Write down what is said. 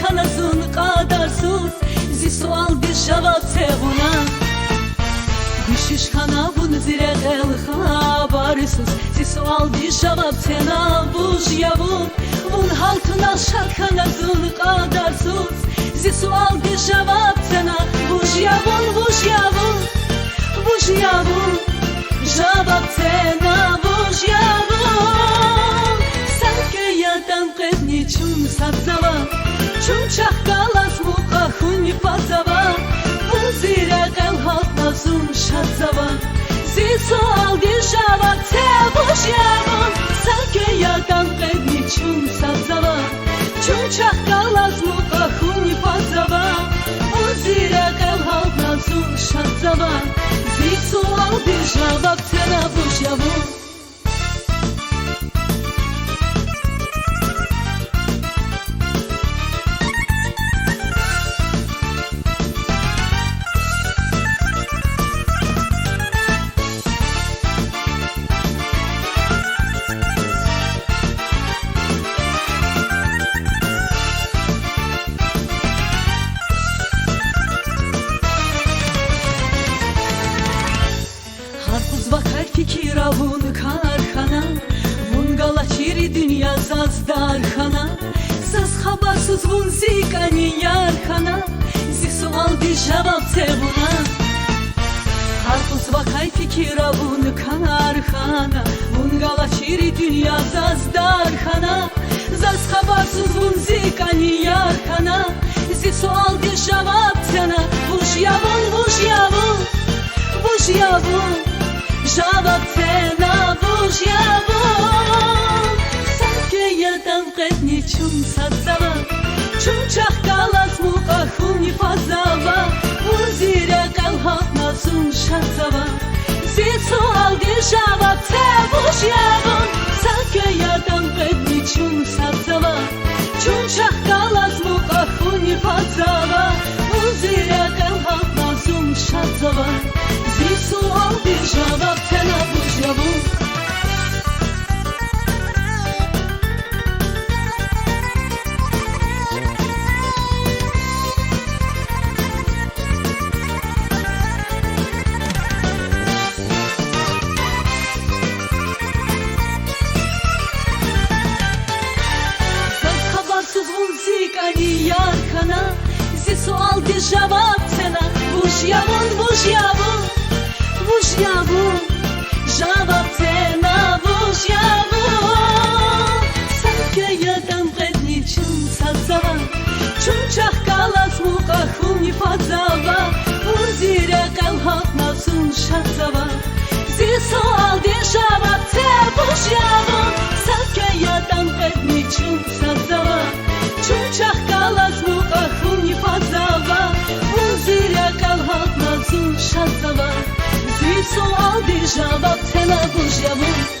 kanazun qadarsuz zi sual bir cevap tevuna düşüş kanavun zire qel xabarsız zi sual bir cevap tena buj yavun un halkına şal kanazun qadarsuz zi sual bir cevap tena buj yavun buj yavun buj yavun cevap tena buj yavun sanki yadan qedni çun sabzava çun çahkalas muqahun fazava bu zire qel halkazun şazava zi sual bir cevap te buj yavun sanki yadan qedni çun sabzava çun çahkalas muqahun fazava bu zire qel halkazun şazava zi sual bir cevap te buj yavun Vakar fikira vun karhana vun galachiri dünya zazdarhana zaz habarsız vun zikani yarhana zi sual bir cevap tevuna harpuz vakar fikira vun karhana vun galachiri dünya zazdarhana zaz habarsız vun zikani yarhana zi sual bir cevap tena buj yavun buj yavun buj yavun cevap tena buj yavun sanki yadan qedni çun sabzava çun çahkalas muqahun fazava bu zire qel halkazun şazava zi sual bir cevap te buj yavun sanki yadan qedni çun sabzava çun çahkalas muqahun fazava bu zire qel halkazun şazava zi sual bir cevap tena buj yavun zaz habarsız vun zikani yarkana zi sual bir cevap tena buj yavun buj yavun buj yavun cevap tena buj yavun sanki yadan qedni çun sabzava çun çahkalas muqahun fazava bu zire qel halkazun şazava zi sual bir cevap te buj yavun sanki yadan qedni çun sabzava çun çahkalas muqahun fazava bu zire qel halkazun şazava zi sual bir cevap tena buj yavun